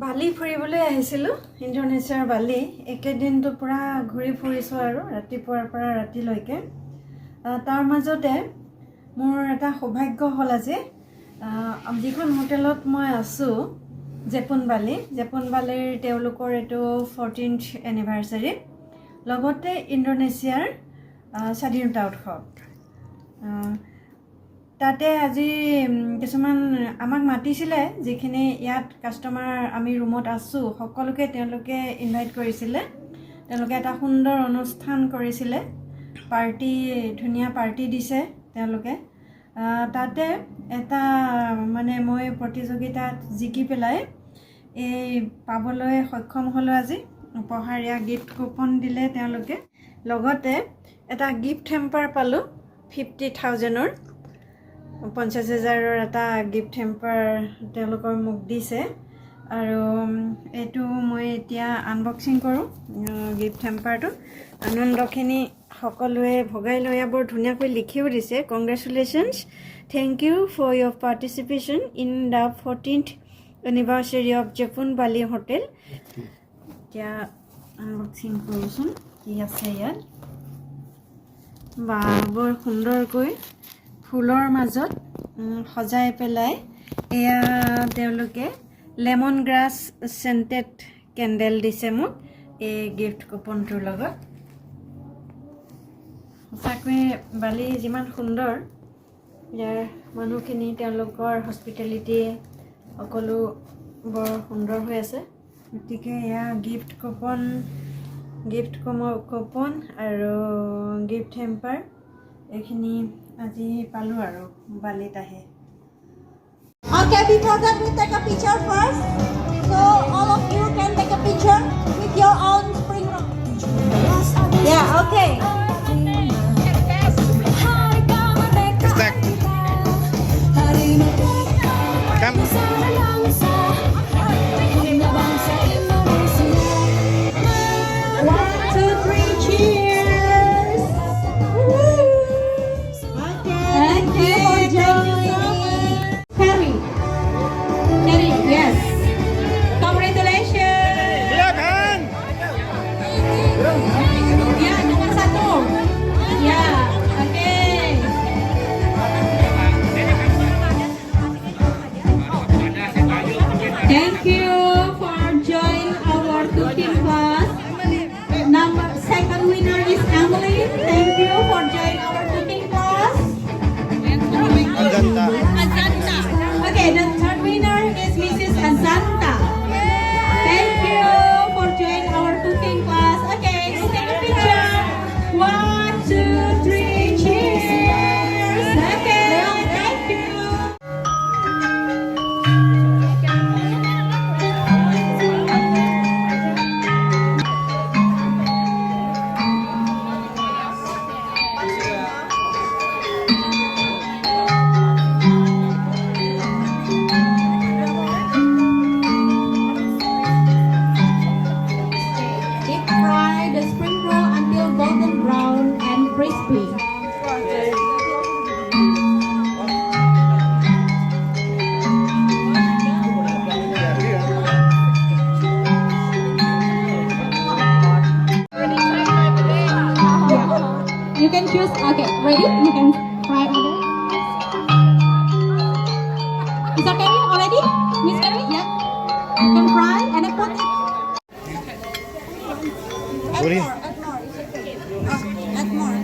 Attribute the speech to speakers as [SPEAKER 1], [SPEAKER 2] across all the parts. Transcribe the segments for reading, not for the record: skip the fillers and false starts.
[SPEAKER 1] বালি ফুৰিবলৈ আহিছিলোঁ ইণ্ডোনেছিয়াৰ বালি একেদিনটো পুৰা ঘূৰি ফুৰিছোঁ আৰু ৰাতিপুৱাৰ পৰা ৰাতিলৈকে তাৰ মাজতে মোৰ এটা সৌভাগ্য হ'ল আজি যিখন হোটেলত মই আছোঁ জেপুন বালিৰ তেওঁলোকৰ এইটো 14th এনিভাৰ্চাৰী লগতে ইণ্ডোনেছিয়াৰ স্বাধীনতা উৎসৱ তাতে আজি কিছুমান আমাক মাতিছিলে যিখিনি ইয়াত কাস্টমাৰ আমি ৰুমত আছোঁ সকলোকে তেওঁলোকে ইনভাইট কৰিছিলে তেওঁলোকে এটা সুন্দৰ অনুষ্ঠান কৰিছিলে পাৰ্টি ধুনীয়া পাৰ্টি দিছে তেওঁলোকে তাতে এটা মানে মই প্ৰতিযোগিতাত জিকি পেলাই এই পাবলৈ সক্ষম হ'লোঁ আজি উপহাৰীয়া গিফ্ট কুপন দিলে তেওঁলোকে লগতে এটা গিফ্ট হেম্পাৰ পালোঁ 50,000ৰ 50,000ৰ এটা গিফ্ট হেম্পাৰ তেওঁলোকৰ মোক দিছে আৰু এইটো মই এতিয়া আনবক্সিং কৰোঁ গিফ্ট হেম্পাৰটো আনন্দখিনি সকলোৱে ভগাই লৈ বৰ ধুনীয়াকৈ লিখিও দিছে congratulations thank you for your participation in the 14th anniversary of Jepun Bali hotel এতিয়া আনবক্সিং কৰোঁচোন কি আছে ইয়াত বা বৰ সুন্দৰকৈ ফুলৰ মাজত সজাই পেলাই এয়া তেওঁলোকে লেমন গ্ৰাছ চেণ্টেড কেণ্ডেল দিছে মোক এই গিফ্ট কুপনটোৰ লগত সঁচাকৈ বালি যিমান সুন্দৰ ইয়াৰ মানুহখিনি তেওঁলোকৰ হস্পিটেলিটি সকলো বৰ সুন্দৰ হৈ আছে গতিকে এয়া গিফ্ট কুপন আৰু গিফ্ট হেম্পাৰ এইখিনি আজি পালোঁ আৰু বালিত আহে
[SPEAKER 2] Okay, before that we take a picture first. So all of you can take a picture with your own spring roll. Yeah, okay.
[SPEAKER 3] Stack. Come.
[SPEAKER 2] One, two, three, cheers. Thank you for joining. Carry, yes. Congratulations.
[SPEAKER 3] Silakan.
[SPEAKER 2] Ya, nomor 1. Ya, okay. Thank you for joining our cooking class. Second winner is Emily. Thank you for joining our cooking class.
[SPEAKER 3] Azanta.
[SPEAKER 2] Okay, the third winner is Mrs. Azanta. Thank you for joining our cooking class. Okay, let's take a picture. 1, 2, 3, cheers. Okay, thank you. Deep fry the spring roll until golden brown and crispy. You can choose. Okay, ready? You can fry over. Is that Carrie already? Miss Carrie? Yeah. You can fry and then put it.
[SPEAKER 3] Sorry.
[SPEAKER 2] Add more.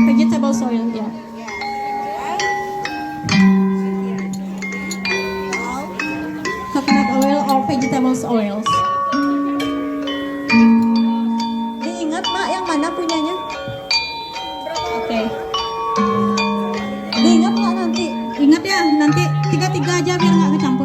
[SPEAKER 2] Vegetable oil, yeah. Coconut oil or vegetables oils. Diingat Mak, yang mana punyanya? Oke. Diingat Mak nanti. Ingat ya, nanti 3-3 aja biar nggak kecampur.